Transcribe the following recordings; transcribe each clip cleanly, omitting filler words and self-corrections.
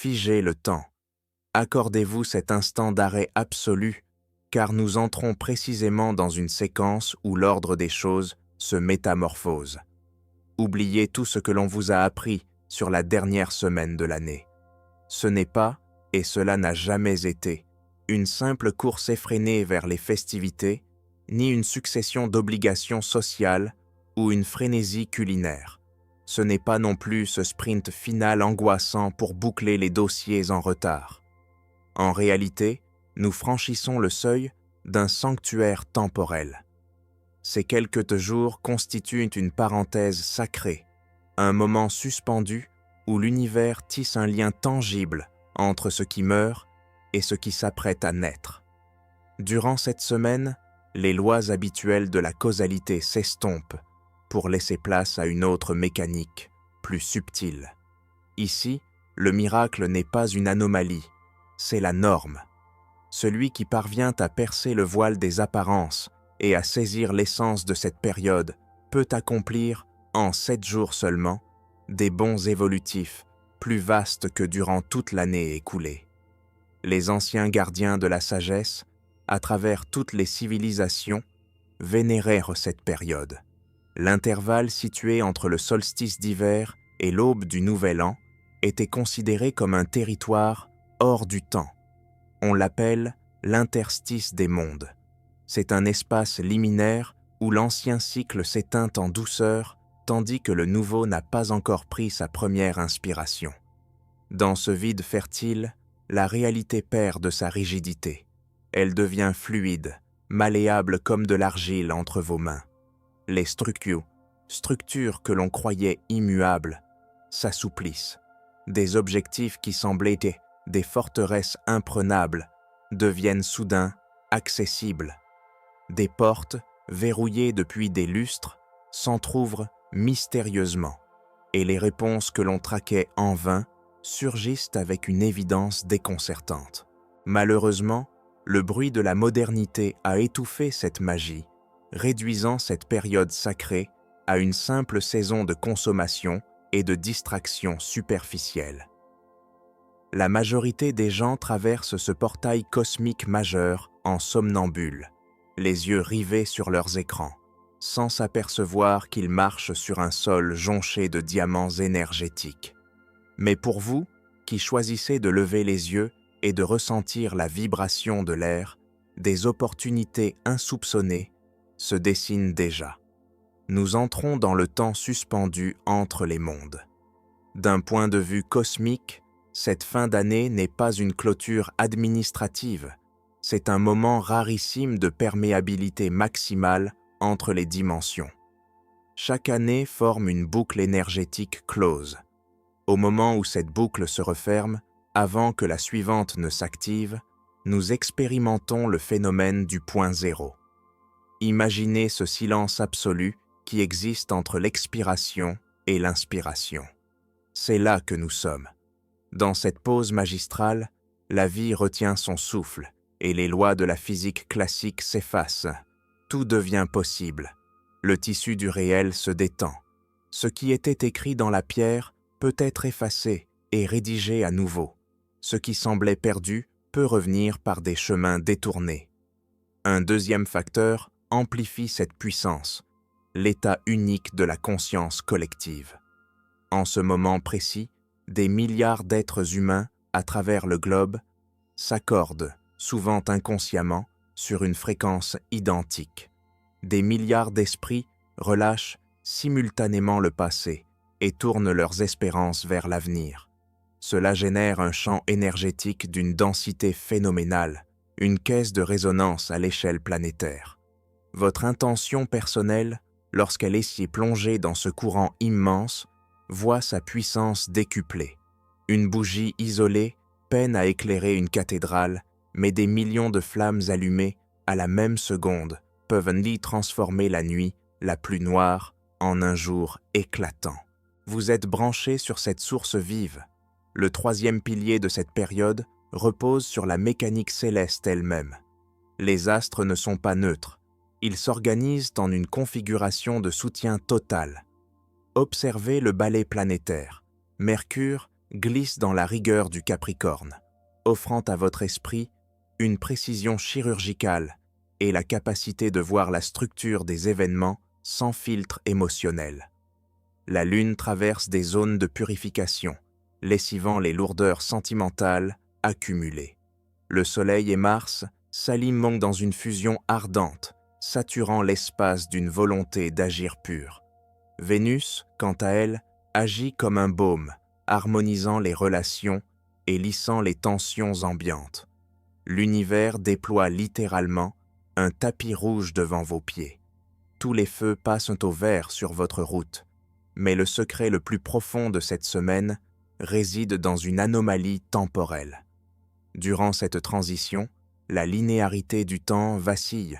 Figez le temps. Accordez-vous cet instant d'arrêt absolu, car nous entrons précisément dans une séquence où l'ordre des choses se métamorphose. Oubliez tout ce que l'on vous a appris sur la dernière semaine de l'année. Ce n'est pas, et cela n'a jamais été, une simple course effrénée vers les festivités, ni une succession d'obligations sociales ou une frénésie culinaire. Ce n'est pas non plus ce sprint final angoissant pour boucler les dossiers en retard. En réalité, nous franchissons le seuil d'un sanctuaire temporel. Ces quelques jours constituent une parenthèse sacrée, un moment suspendu où l'univers tisse un lien tangible entre ce qui meurt et ce qui s'apprête à naître. Durant cette semaine, les lois habituelles de la causalité s'estompent pour laisser place à une autre mécanique, plus subtile. Ici, le miracle n'est pas une anomalie, c'est la norme. Celui qui parvient à percer le voile des apparences et à saisir l'essence de cette période peut accomplir, en 7 jours seulement, des bonds évolutifs plus vastes que durant toute l'année écoulée. Les anciens gardiens de la sagesse, à travers toutes les civilisations, vénérèrent cette période. L'intervalle situé entre le solstice d'hiver et l'aube du Nouvel An était considéré comme un territoire hors du temps. On l'appelle l'interstice des mondes. C'est un espace liminaire où l'ancien cycle s'éteint en douceur, tandis que le nouveau n'a pas encore pris sa première inspiration. Dans ce vide fertile, la réalité perd de sa rigidité. Elle devient fluide, malléable comme de l'argile entre vos mains. Les structures que l'on croyait immuables, s'assouplissent. Des objectifs qui semblaient des forteresses imprenables deviennent soudain accessibles. Des portes, verrouillées depuis des lustres, s'entr'ouvrent mystérieusement, et les réponses que l'on traquait en vain surgissent avec une évidence déconcertante. Malheureusement, le bruit de la modernité a étouffé cette magie, réduisant cette période sacrée à une simple saison de consommation et de distraction superficielle. La majorité des gens traversent ce portail cosmique majeur en somnambule, les yeux rivés sur leurs écrans, sans s'apercevoir qu'ils marchent sur un sol jonché de diamants énergétiques. Mais pour vous, qui choisissez de lever les yeux et de ressentir la vibration de l'air, des opportunités insoupçonnées se dessinent déjà. Nous entrons dans le temps suspendu entre les mondes. D'un point de vue cosmique, cette fin d'année n'est pas une clôture administrative, c'est un moment rarissime de perméabilité maximale entre les dimensions. Chaque année forme une boucle énergétique close. Au moment où cette boucle se referme, avant que la suivante ne s'active, nous expérimentons le phénomène du point zéro. Imaginez ce silence absolu qui existe entre l'expiration et l'inspiration. C'est là que nous sommes. Dans cette pause magistrale, la vie retient son souffle et les lois de la physique classique s'effacent. Tout devient possible. Le tissu du réel se détend. Ce qui était écrit dans la pierre peut être effacé et rédigé à nouveau. Ce qui semblait perdu peut revenir par des chemins détournés. Un deuxième facteur amplifie cette puissance, l'état unique de la conscience collective. En ce moment précis, des milliards d'êtres humains à travers le globe s'accordent, souvent inconsciemment, sur une fréquence identique. Des milliards d'esprits relâchent simultanément le passé et tournent leurs espérances vers l'avenir. Cela génère un champ énergétique d'une densité phénoménale, une caisse de résonance à l'échelle planétaire. Votre intention personnelle, lorsqu'elle est si plongée dans ce courant immense, voit sa puissance décuplée. Une bougie isolée peine à éclairer une cathédrale, mais des millions de flammes allumées à la même seconde peuvent y transformer la nuit la plus noire en un jour éclatant. Vous êtes branché sur cette source vive. Le troisième pilier de cette période repose sur la mécanique céleste elle-même. Les astres ne sont pas neutres. Ils s'organisent en une configuration de soutien total. Observez le ballet planétaire. Mercure, glisse dans la rigueur du Capricorne, offrant à votre esprit une précision chirurgicale et la capacité de voir la structure des événements sans filtre émotionnel. La Lune traverse des zones de purification, lessivant les lourdeurs sentimentales accumulées. Le Soleil et Mars s'alimentent dans une fusion ardente, saturant l'espace d'une volonté d'agir pure. Vénus, quant à elle, agit comme un baume, harmonisant les relations et lissant les tensions ambiantes. L'univers déploie littéralement un tapis rouge devant vos pieds. Tous les feux passent au vert sur votre route, mais le secret le plus profond de cette semaine réside dans une anomalie temporelle. Durant cette transition, la linéarité du temps vacille.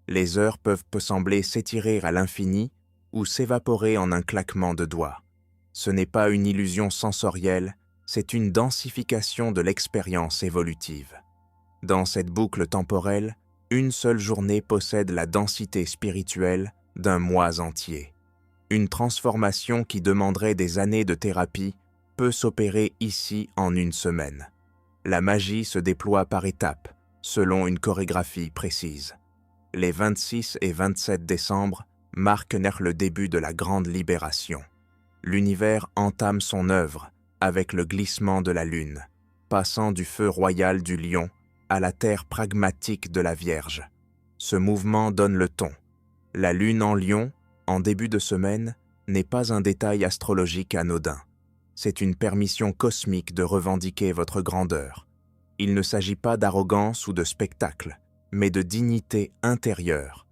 Les heures peuvent sembler s'étirer à l'infini ou s'évaporer en un claquement de doigts. Ce n'est pas une illusion sensorielle, c'est une densification de l'expérience évolutive. Dans cette boucle temporelle, une seule journée possède la densité spirituelle d'un mois entier. Une transformation qui demanderait des années de thérapie peut s'opérer ici en une semaine. La magie se déploie par étapes, selon une chorégraphie précise. Les 26 et 27 décembre marquent le début de la grande libération. L'univers entame son œuvre avec le glissement de la Lune, passant du feu royal du Lion à la terre pragmatique de la Vierge. Ce mouvement donne le ton. La Lune en Lion, en début de semaine, n'est pas un détail astrologique anodin. C'est une permission cosmique de revendiquer votre grandeur. Il ne s'agit pas d'arrogance ou de spectacle, mais de dignité intérieure.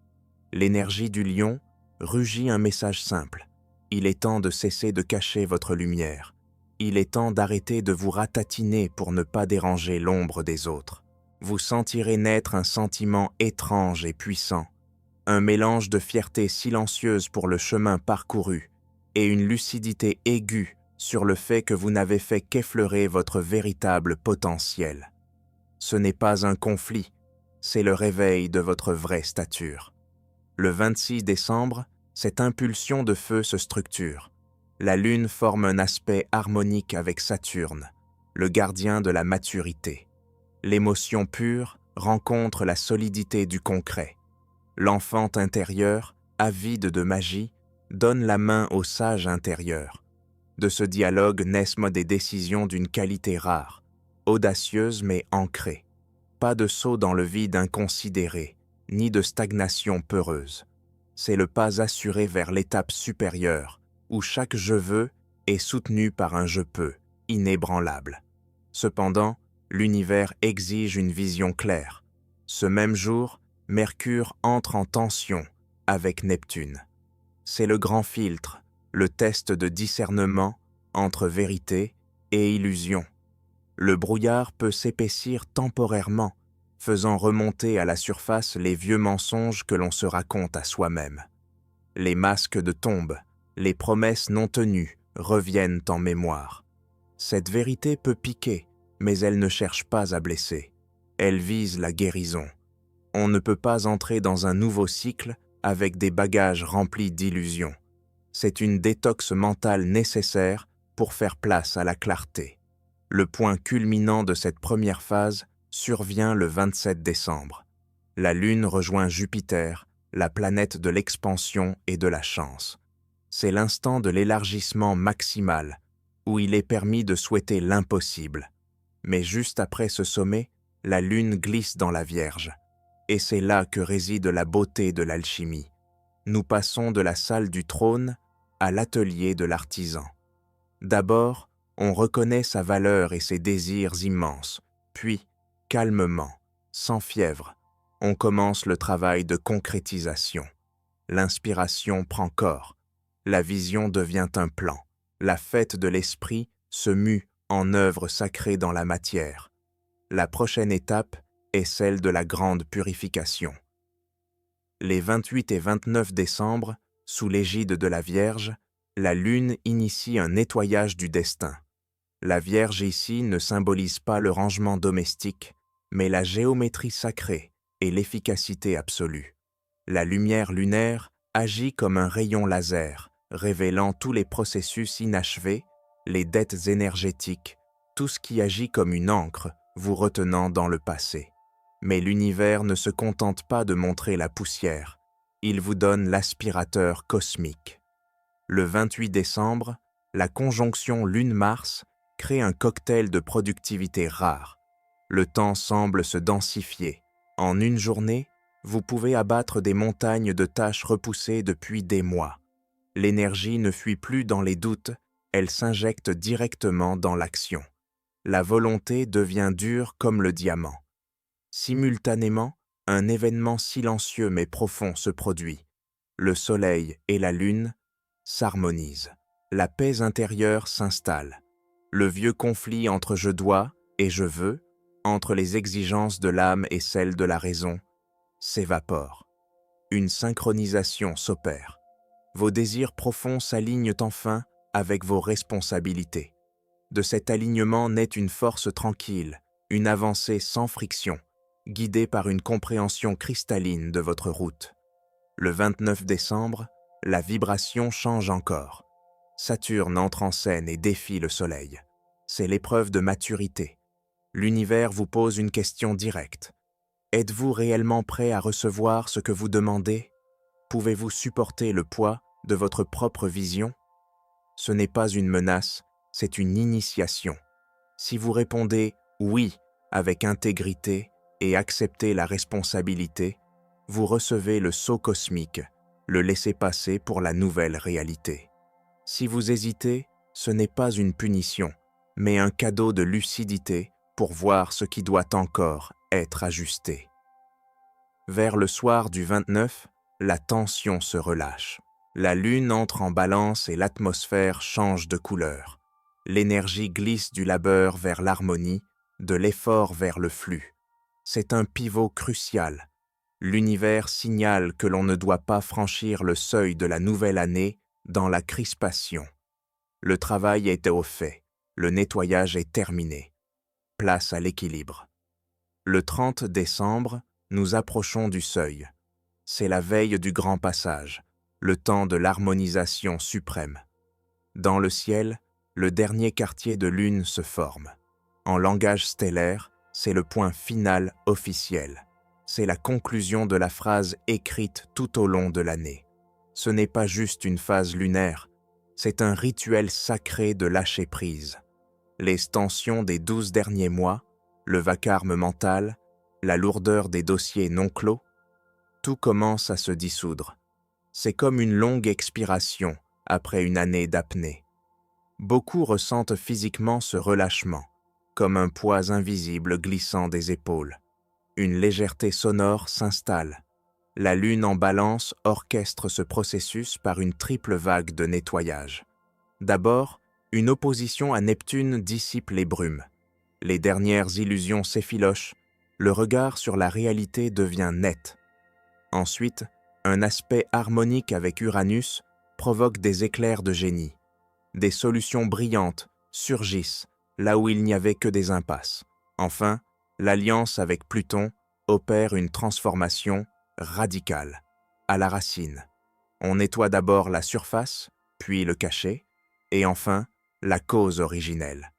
L'énergie du Lion rugit un message simple. Il est temps de cesser de cacher votre lumière. Il est temps d'arrêter de vous ratatiner pour ne pas déranger l'ombre des autres. Vous sentirez naître un sentiment étrange et puissant, un mélange de fierté silencieuse pour le chemin parcouru et une lucidité aiguë sur le fait que vous n'avez fait qu'effleurer votre véritable potentiel. Ce n'est pas un conflit, c'est le réveil de votre vraie stature. Le 26 décembre, cette impulsion de feu se structure. La Lune forme un aspect harmonique avec Saturne, le gardien de la maturité. L'émotion pure rencontre la solidité du concret. L'enfant intérieur, avide de magie, donne la main au sage intérieur. De ce dialogue naissent des décisions d'une qualité rare, audacieuse mais ancrée. Pas de saut dans le vide inconsidéré, ni de stagnation peureuse. C'est le pas assuré vers l'étape supérieure, où chaque « je veux » est soutenu par un « je peux » inébranlable. Cependant, l'univers exige une vision claire. Ce même jour, Mercure entre en tension avec Neptune. C'est le grand filtre, le test de discernement entre vérité et illusion. Le brouillard peut s'épaissir temporairement, faisant remonter à la surface les vieux mensonges que l'on se raconte à soi-même. Les masques de tombent, les promesses non tenues reviennent en mémoire. Cette vérité peut piquer, mais elle ne cherche pas à blesser. Elle vise la guérison. On ne peut pas entrer dans un nouveau cycle avec des bagages remplis d'illusions. C'est une détox mentale nécessaire pour faire place à la clarté. Le point culminant de cette première phase survient le 27 décembre. La Lune rejoint Jupiter, la planète de l'expansion et de la chance. C'est l'instant de l'élargissement maximal, où il est permis de souhaiter l'impossible. Mais juste après ce sommet, la Lune glisse dans la Vierge. Et c'est là que réside la beauté de l'alchimie. Nous passons de la salle du trône à l'atelier de l'artisan. D'abord, on reconnaît sa valeur et ses désirs immenses, puis, calmement, sans fièvre, on commence le travail de concrétisation. L'inspiration prend corps, la vision devient un plan, la fête de l'esprit se mue en œuvre sacrée dans la matière. La prochaine étape est celle de la grande purification. Les 28 et 29 décembre, sous l'égide de la Vierge, la Lune initie un nettoyage du destin. La Vierge ici ne symbolise pas le rangement domestique, mais la géométrie sacrée et l'efficacité absolue. La lumière lunaire agit comme un rayon laser, révélant tous les processus inachevés les dettes énergétiques, tout ce qui agit comme une ancre, vous retenant dans le passé. Mais l'univers ne se contente pas de montrer la poussière, il vous donne l'aspirateur cosmique. Le 28 décembre, la conjonction Lune-Mars crée un cocktail de productivité rare. Le temps semble se densifier. En une journée, vous pouvez abattre des montagnes de tâches repoussées depuis des mois. L'énergie ne fuit plus dans les doutes, elle s'injecte directement dans l'action. La volonté devient dure comme le diamant. Simultanément, un événement silencieux mais profond se produit. Le soleil et la lune s'harmonisent. La paix intérieure s'installe. Le vieux conflit entre je dois et je veux, entre les exigences de l'âme et celles de la raison, s'évapore. Une synchronisation s'opère. Vos désirs profonds s'alignent enfin avec vos responsabilités. De cet alignement naît une force tranquille, une avancée sans friction, guidée par une compréhension cristalline de votre route. Le 29 décembre, la vibration change encore. Saturne entre en scène et défie le Soleil. C'est l'épreuve de maturité. L'univers vous pose une question directe. Êtes-vous réellement prêt à recevoir ce que vous demandez? Pouvez-vous supporter le poids de votre propre vision? Ce n'est pas une menace, c'est une initiation. Si vous répondez « oui » avec intégrité et acceptez la responsabilité, vous recevez le saut cosmique, le laissez-passer pour la nouvelle réalité. Si vous hésitez, ce n'est pas une punition, mais un cadeau de lucidité pour voir ce qui doit encore être ajusté. Vers le soir du 29, la tension se relâche. La lune entre en balance et l'atmosphère change de couleur. L'énergie glisse du labeur vers l'harmonie, de l'effort vers le flux. C'est un pivot crucial. L'univers signale que l'on ne doit pas franchir le seuil de la nouvelle année dans la crispation. Le travail est au fait, le nettoyage est terminé. Place à l'équilibre. Le 30 décembre, nous approchons du seuil. C'est la veille du grand passage, le temps de l'harmonisation suprême. Dans le ciel, le dernier quartier de lune se forme. En langage stellaire, c'est le point final officiel. C'est la conclusion de la phrase écrite tout au long de l'année. Ce n'est pas juste une phase lunaire, c'est un rituel sacré de lâcher prise. Les tensions des 12 derniers mois, le vacarme mental, la lourdeur des dossiers non clos, tout commence à se dissoudre. C'est comme une longue expiration après une année d'apnée. Beaucoup ressentent physiquement ce relâchement, comme un poids invisible glissant des épaules. Une légèreté sonore s'installe. La lune en balance orchestre ce processus par une triple vague de nettoyage. D'abord, une opposition à Neptune dissipe les brumes. Les dernières illusions s'effilochent, le regard sur la réalité devient net. Ensuite, un aspect harmonique avec Uranus provoque des éclairs de génie. Des solutions brillantes surgissent là où il n'y avait que des impasses. Enfin, l'alliance avec Pluton opère une transformation radicale, à la racine. On nettoie d'abord la surface, puis le cachet, et enfin, la cause originelle.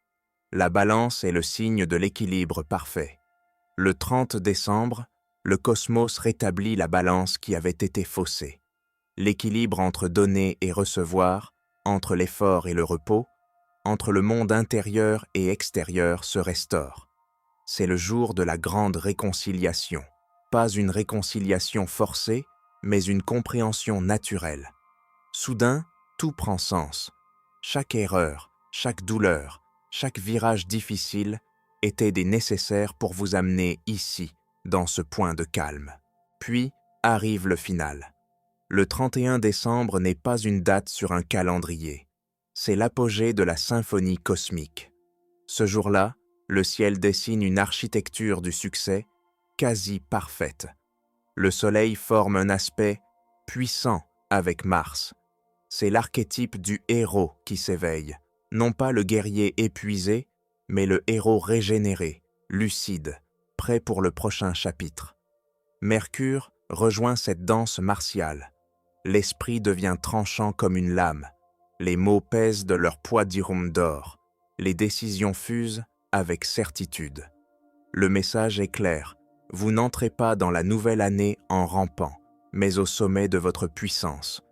La balance est le signe de l'équilibre parfait. Le 30 décembre, le cosmos rétablit la balance qui avait été faussée. L'équilibre entre donner et recevoir, entre l'effort et le repos, entre le monde intérieur et extérieur se restaure. C'est le jour de la grande réconciliation. Pas une réconciliation forcée, mais une compréhension naturelle. Soudain, tout prend sens. Chaque erreur, chaque douleur, chaque virage difficile étaient des nécessaires pour vous amener ici, dans ce point de calme. Puis arrive le final. Le 31 décembre n'est pas une date sur un calendrier. C'est l'apogée de la symphonie cosmique. Ce jour-là, le ciel dessine une architecture du succès quasi parfaite. Le Soleil forme un aspect puissant avec Mars. C'est l'archétype du héros qui s'éveille, non pas le guerrier épuisé, mais le héros régénéré, lucide, prêt pour le prochain chapitre. Mercure rejoint cette danse martiale. L'esprit devient tranchant comme une lame. Les mots pèsent de leur poids d'Irum d'or. Les décisions fusent avec certitude. Le message est clair. Vous n'entrez pas dans la nouvelle année en rampant, mais au sommet de votre puissance.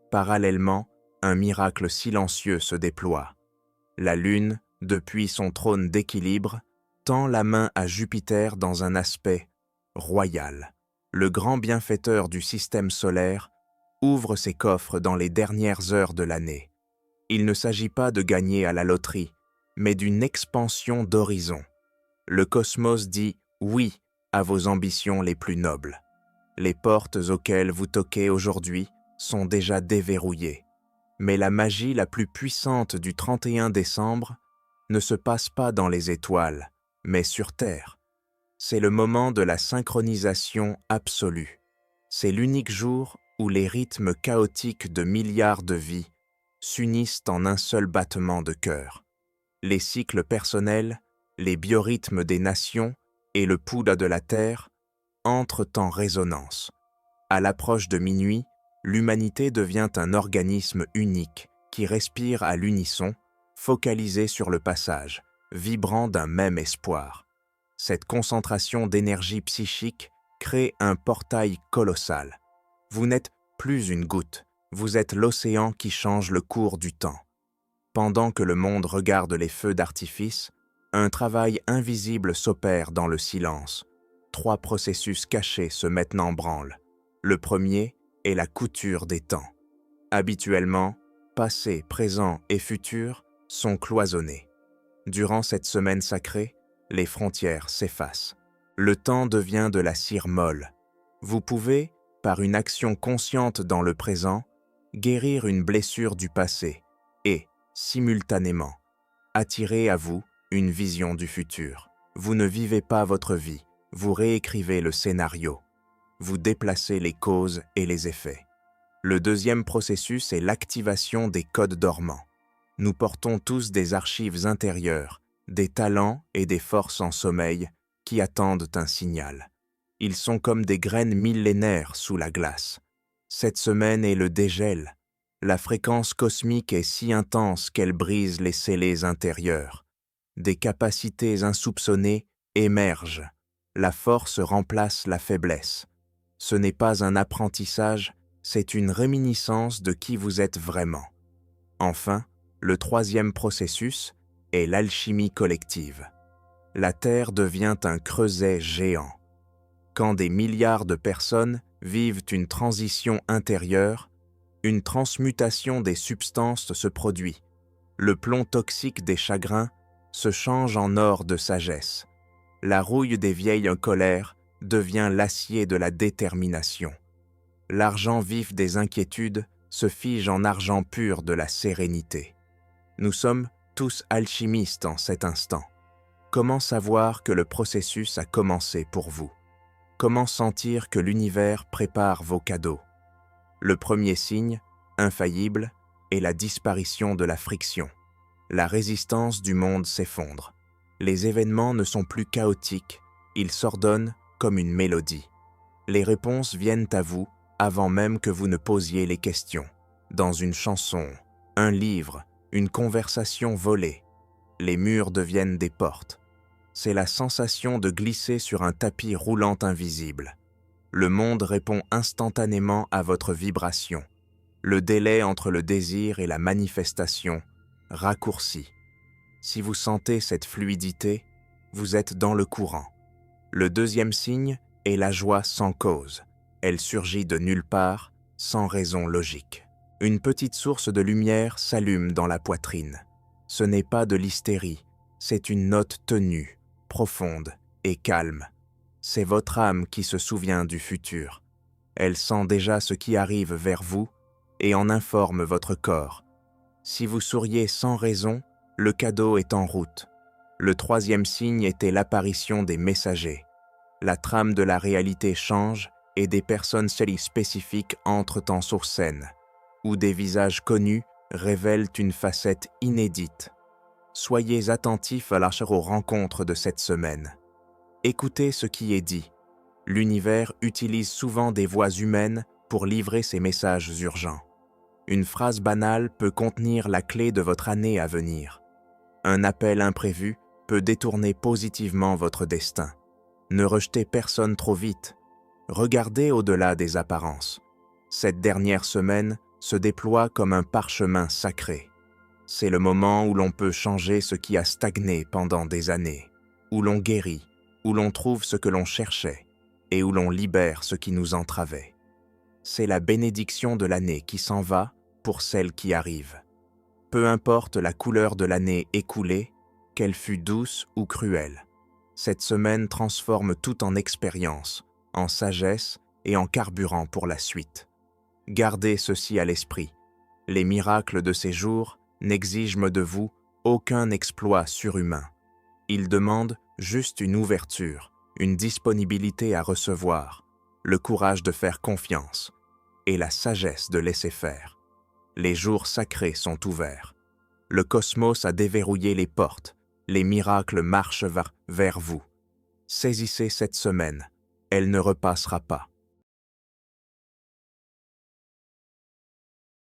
Parallèlement, un miracle silencieux se déploie. La Lune, depuis son trône d'équilibre, tend la main à Jupiter dans un aspect royal. Le grand bienfaiteur du système solaire ouvre ses coffres dans les dernières heures de l'année. Il ne s'agit pas de gagner à la loterie, mais d'une expansion d'horizon. Le cosmos dit oui à vos ambitions les plus nobles. Les portes auxquelles vous toquez aujourd'hui sont déjà déverrouillées. Mais la magie la plus puissante du 31 décembre ne se passe pas dans les étoiles, mais sur Terre. C'est le moment de la synchronisation absolue. C'est l'unique jour où les rythmes chaotiques de milliards de vies s'unissent en un seul battement de cœur. Les cycles personnels, les biorhythmes des nations et le pouls de la Terre entrent en résonance. À l'approche de minuit, l'humanité devient un organisme unique qui respire à l'unisson, focalisé sur le passage, vibrant d'un même espoir. Cette concentration d'énergie psychique crée un portail colossal. Vous n'êtes plus une goutte, vous êtes l'océan qui change le cours du temps. Pendant que le monde regarde les feux d'artifice, un travail invisible s'opère dans le silence. 3 processus cachés se mettent en branle. Le premier est la couture des temps. Habituellement, passé, présent et futur sont cloisonnés. Durant cette semaine sacrée, les frontières s'effacent. Le temps devient de la cire molle. Vous pouvez, par une action consciente dans le présent, guérir une blessure du passé et, simultanément, attirer à vous une vision du futur. Vous ne vivez pas votre vie, vous réécrivez le scénario. Vous déplacez les causes et les effets. Le deuxième processus est l'activation des codes dormants. Nous portons tous des archives intérieures, des talents et des forces en sommeil qui attendent un signal. Ils sont comme des graines millénaires sous la glace. Cette semaine est le dégel. La fréquence cosmique est si intense qu'elle brise les scellés intérieurs. Des capacités insoupçonnées émergent. La force remplace la faiblesse. Ce n'est pas un apprentissage, c'est une réminiscence de qui vous êtes vraiment. Enfin, le troisième processus est l'alchimie collective. La Terre devient un creuset géant. Quand des milliards de personnes vivent une transition intérieure, une transmutation des substances se produit. Le plomb toxique des chagrins se change en or de sagesse. La rouille des vieilles colères devient l'acier de la détermination. L'argent vif des inquiétudes se fige en argent pur de la sérénité. Nous sommes tous alchimistes en cet instant. Comment savoir que le processus a commencé pour vous? Comment sentir que l'univers prépare vos cadeaux? Le premier signe, infaillible, est la disparition de la friction. La résistance du monde s'effondre. Les événements ne sont plus chaotiques, ils s'ordonnent comme une mélodie. Les réponses viennent à vous avant même que vous ne posiez les questions. Dans une chanson, un livre, une conversation volée, les murs deviennent des portes. C'est la sensation de glisser sur un tapis roulant invisible. Le monde répond instantanément à votre vibration. Le délai entre le désir et la manifestation raccourci. Si vous sentez cette fluidité, vous êtes dans le courant. Le deuxième signe est la joie sans cause. Elle surgit de nulle part, sans raison logique. Une petite source de lumière s'allume dans la poitrine. Ce n'est pas de l'hystérie, c'est une note tenue, profonde et calme. C'est votre âme qui se souvient du futur. Elle sent déjà ce qui arrive vers vous et en informe votre corps. Si vous souriez sans raison, le cadeau est en route. Le troisième signe était l'apparition des messagers. La trame de la réalité change et des personnes spécifiques entrent en sur-scène, où des visages connus révèlent une facette inédite. Soyez attentifs aux rencontres de cette semaine. Écoutez ce qui est dit. L'univers utilise souvent des voix humaines pour livrer ses messages urgents. Une phrase banale peut contenir la clé de votre année à venir. Un appel imprévu peut détourner positivement votre destin. Ne rejetez personne trop vite. Regardez au-delà des apparences. Cette dernière semaine se déploie comme un parchemin sacré. C'est le moment où l'on peut changer ce qui a stagné pendant des années, où l'on guérit, où l'on trouve ce que l'on cherchait et où l'on libère ce qui nous entravait. C'est la bénédiction de l'année qui s'en va pour celle qui arrive. Peu importe la couleur de l'année écoulée, qu'elle fût douce ou cruelle, cette semaine transforme tout en expérience, en sagesse et en carburant pour la suite. Gardez ceci à l'esprit. Les miracles de ces jours n'exigent de vous aucun exploit surhumain. Ils demandent juste une ouverture, une disponibilité à recevoir, le courage de faire confiance et la sagesse de laisser faire. Les jours sacrés sont ouverts. Le cosmos a déverrouillé les portes. Les miracles marchent vers vous. Saisissez cette semaine. Elle ne repassera pas.